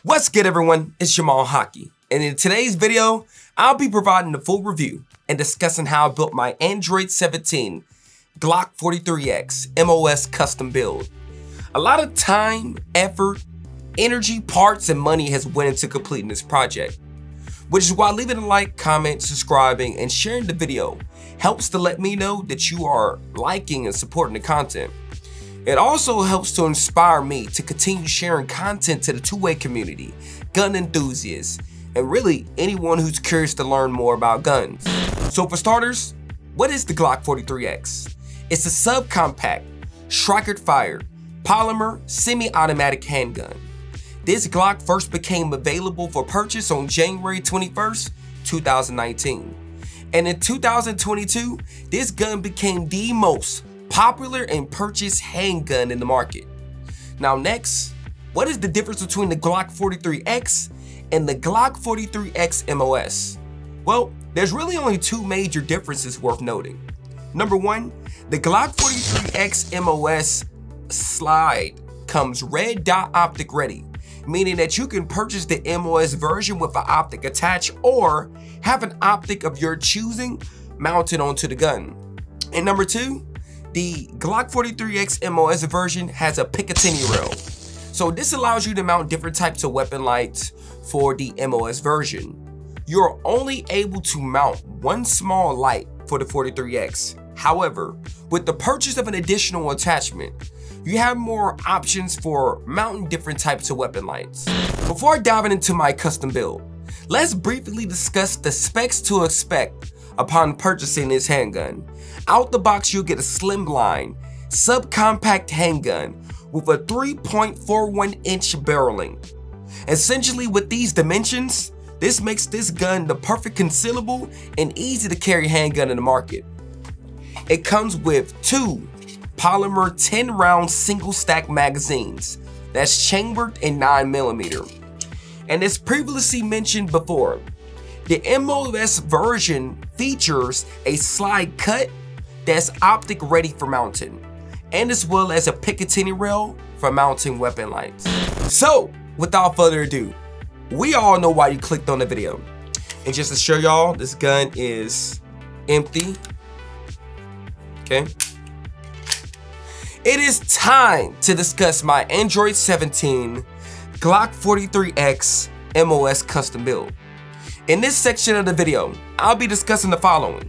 What's good, everyone? It's Jamal Haki, and in today's video, I'll be providing a full review and discussing how I built my Android 17 Glock 43x MOS custom build. A lot of time, effort, energy, parts, and money has went into completing this project, which is why leaving a like, comment, subscribing, and sharing the video helps to let me know that you are liking and supporting the content. It also helps to inspire me to continue sharing content to the two-way community, gun enthusiasts, and really anyone who's curious to learn more about guns. So for starters, what is the Glock 43x? It's a subcompact, striker-fired, polymer, semi-automatic handgun. This Glock first became available for purchase on January 21st, 2019. And in 2022, this gun became the most popular and purchased handgun in the market. Now next, what is the difference between the Glock 43x and the Glock 43x MOS? Well, there's really only two major differences worth noting. Number one, the Glock 43x MOS slide comes red dot optic ready, meaning that you can purchase the MOS version with an optic attached or have an optic of your choosing mounted onto the gun. And number two, the Glock 43x MOS version has a Picatinny rail. So this allows you to mount different types of weapon lights for the MOS version. You're only able to mount one small light for the 43x. However, with the purchase of an additional attachment, you have more options for mounting different types of weapon lights. Before diving into my custom build, let's briefly discuss the specs to expect upon purchasing this handgun. Out the box, you'll get a slimline, subcompact handgun with a 3.41-inch barrel length. Essentially, with these dimensions, this makes this gun the perfect concealable and easy to carry handgun in the market. It comes with two polymer 10-round single stack magazines that's chambered in 9mm. And as previously mentioned before, the MOS version features a slide cut that's optic ready for mounting, and as well as a Picatinny rail for mounting weapon lights. So without further ado, we all know why you clicked on the video. And just to show y'all, this gun is empty. Okay. It is time to discuss my Android 17 Glock 43x MOS custom build. In this section of the video, I'll be discussing the following: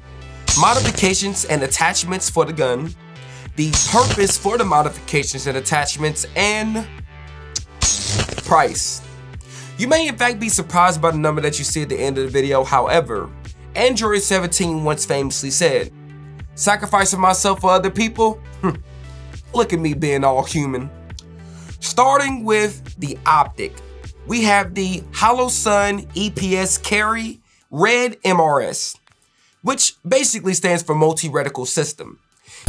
modifications and attachments for the gun, the purpose for the modifications and attachments, and price. You may in fact be surprised by the number that you see at the end of the video. However, Android 17 once famously said, "Sacrificing myself for other people? Look at me being all human." Starting with the optic, we have the Holosun EPS Carry Red MRS, which basically stands for multi-reticle system.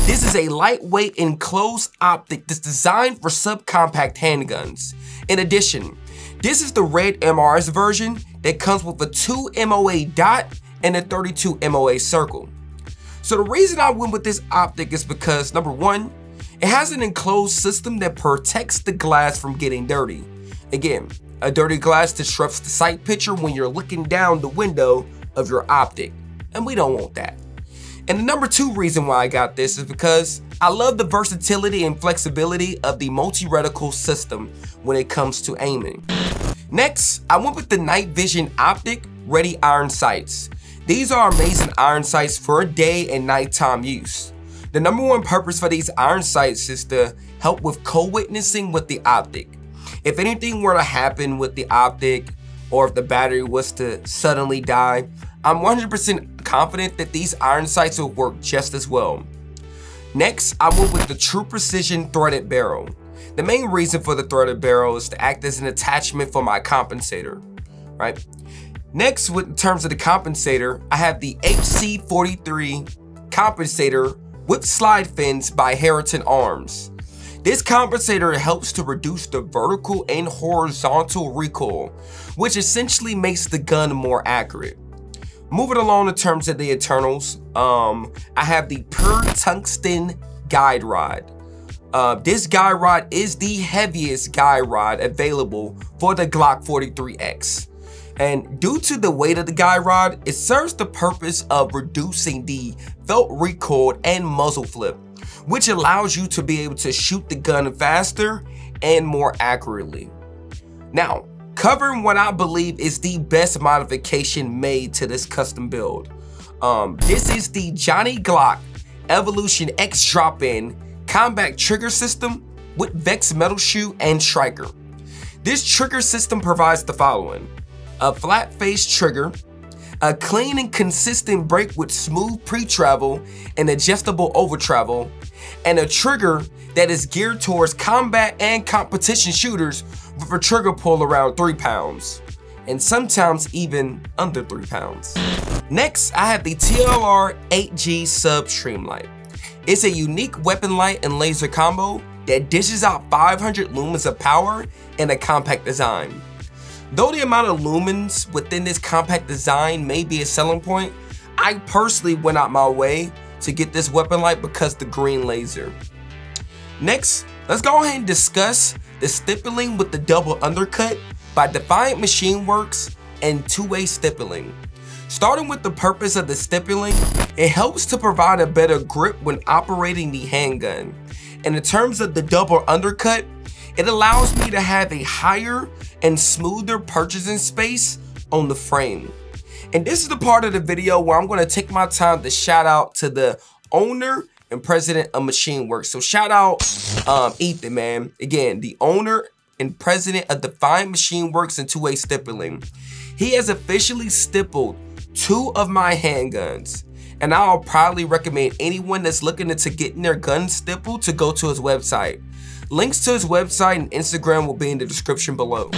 This is a lightweight enclosed optic that's designed for subcompact handguns. In addition, this is the red MRS version that comes with a 2 MOA dot and a 32 MOA circle. So the reason I went with this optic is because, number one, it has an enclosed system that protects the glass from getting dirty. Again, a dirty glass disrupts the sight picture when you're looking down the window of your optic, and we don't want that. And the number two reason why I got this is because I love the versatility and flexibility of the multi-reticle system when it comes to aiming. Next, I went with the night vision optic ready iron sights. These are amazing iron sights for day and nighttime use. The number one purpose for these iron sights is to help with co-witnessing with the optic. If anything were to happen with the optic, or if the battery was to suddenly die, I'm 100% confident that these iron sights will work just as well. Next, I went with the True Precision threaded barrel. The main reason for the threaded barrel is to act as an attachment for my compensator, right? Next, in terms of the compensator, I have the HC43 compensator with slide fins by Heriton Arms. This compensator helps to reduce the vertical and horizontal recoil, which essentially makes the gun more accurate. Moving along in terms of the internals, I have the pure tungsten guide rod. This guide rod is the heaviest guide rod available for the Glock 43X. And due to the weight of the guide rod, it serves the purpose of reducing the felt recoil and muzzle flip, which allows you to be able to shoot the gun faster and more accurately. Now, covering what I believe is the best modification made to this custom build. This is the Johnny Glock Evolution X drop-in combat trigger system with Vex metal shoe and striker. This trigger system provides the following: a flat face trigger, a clean and consistent break with smooth pre-travel and adjustable over-travel, and a trigger that is geared towards combat and competition shooters with a trigger pull around 3 pounds, and sometimes even under 3 pounds. Next, I have the TLR-8G Sub Streamlight. It's a unique weapon light and laser combo that dishes out 500 lumens of power in a compact design. Though the amount of lumens within this compact design may be a selling point, I personally went out my way to get this weapon light because the green laser. Next, let's go ahead and discuss the stippling with the Double Undercut by Defiant Machine Works and two-way stippling. Starting with the purpose of the stippling, it helps to provide a better grip when operating the handgun. And in terms of the Double Undercut, it allows me to have a higher and smoother purchasing space on the frame. And this is the part of the video where I'm going to take my time to shout out to the owner and president of Machine Works. So shout out Ethan, man. Again, the owner and president of Defiant Machine Works and two-way stippling. He has officially stippled 2 of my handguns, and I'll probably recommend anyone that's looking into getting their gun stippled to go to his website. Links to his website and Instagram will be in the description below.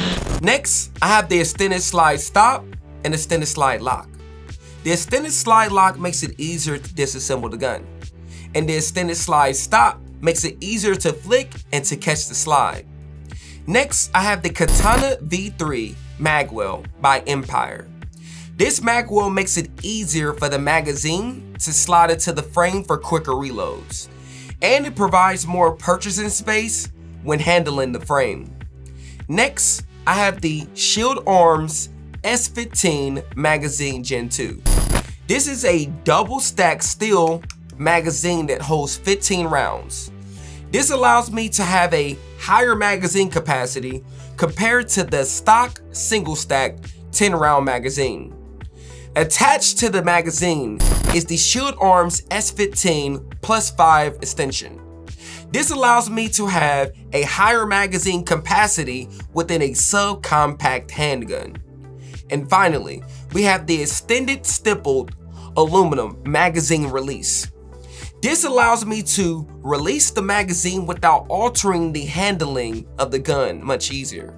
Next, I have the extended slide stop and extended slide lock. The extended slide lock makes it easier to disassemble the gun, and the extended slide stop makes it easier to flick and to catch the slide. Next, I have the KATANA V3 magwell by Empire. This magwell makes it easier for the magazine to slide into the frame for quicker reloads, and it provides more purchasing space when handling the frame. Next, I have the Shield Arms S15 magazine Gen 2. This is a double stack steel magazine that holds 15 rounds. This allows me to have a higher magazine capacity compared to the stock single stack 10 round magazine. Attached to the magazine is the Shield Arms S15 +5 extension. This allows me to have a higher magazine capacity within a subcompact handgun. And finally, we have the extended stippled aluminum magazine release. This allows me to release the magazine without altering the handling of the gun much easier.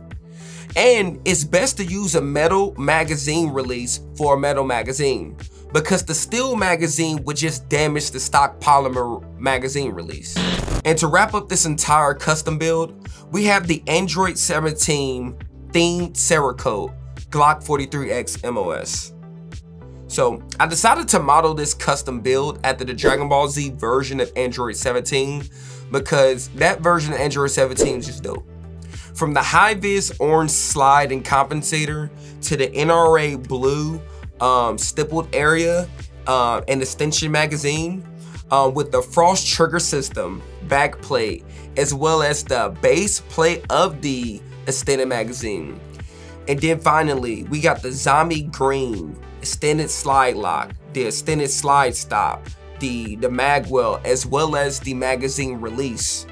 And it's best to use a metal magazine release for a metal magazine, because the steel magazine would just damage the stock polymer magazine release. And to wrap up this entire custom build, we have the Android 17 themed Cerakote Glock 43x MOS. So I decided to model this custom build after the Dragon Ball Z version of Android 17 because that version of Android 17 is just dope. From the high-vis orange slide and compensator to the NRA blue stippled area and extension magazine with the frost trigger system, back plate, as well as the base plate of the extended magazine. And then finally, we got the zombie green extended slide lock, the extended slide stop, the magwell, as well as the magazine release.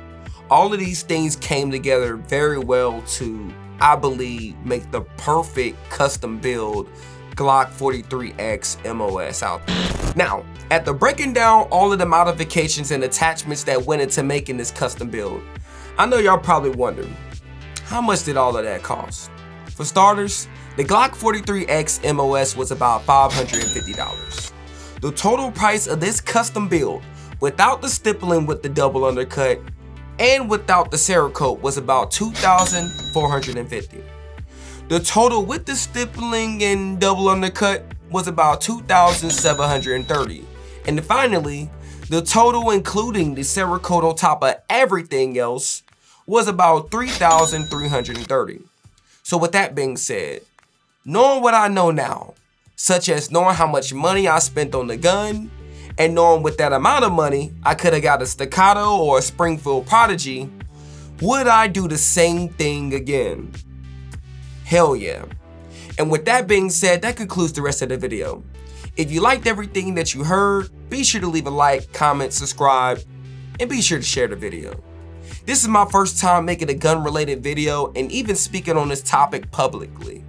All of these things came together very well to, I believe, make the perfect custom build Glock 43x MOS out there. Now, after breaking down all of the modifications and attachments that went into making this custom build, I know y'all probably wondering, how much did all of that cost? For starters, the Glock 43x MOS was about $550. The total price of this custom build, without the stippling with the double undercut and without the Cerakote, was about $2,450. The total with the stippling and double undercut was about $2,730. And finally, The total, including the Cerakote on top of everything else, was about 3,330. So with that being said, knowing what I know now, such as knowing how much money I spent on the gun, and knowing with that amount of money, I could have got a Staccato or a Springfield Prodigy, would I do the same thing again? Hell yeah. And with that being said, that concludes the rest of the video. If you liked everything that you heard, be sure to leave a like, comment, subscribe, and be sure to share the video. This is my first time making a gun-related video and even speaking on this topic publicly.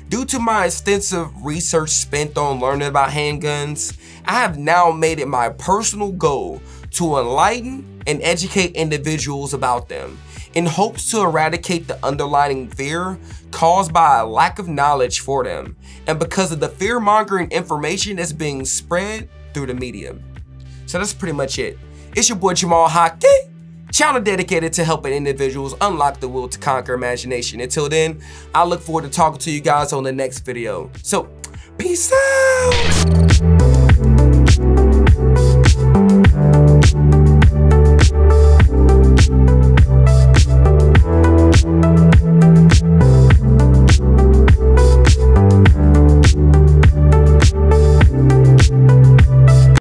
Due to my extensive research spent on learning about handguns, I have now made it my personal goal to enlighten and educate individuals about them in hopes to eradicate the underlying fear caused by a lack of knowledge for them and because of the fear-mongering information that's being spread through the media. So that's pretty much it. It's your boy Jamal Haki, channel dedicated to helping individuals unlock the will to conquer imagination. Until then, I look forward to talking to you guys on the next video. So, peace out!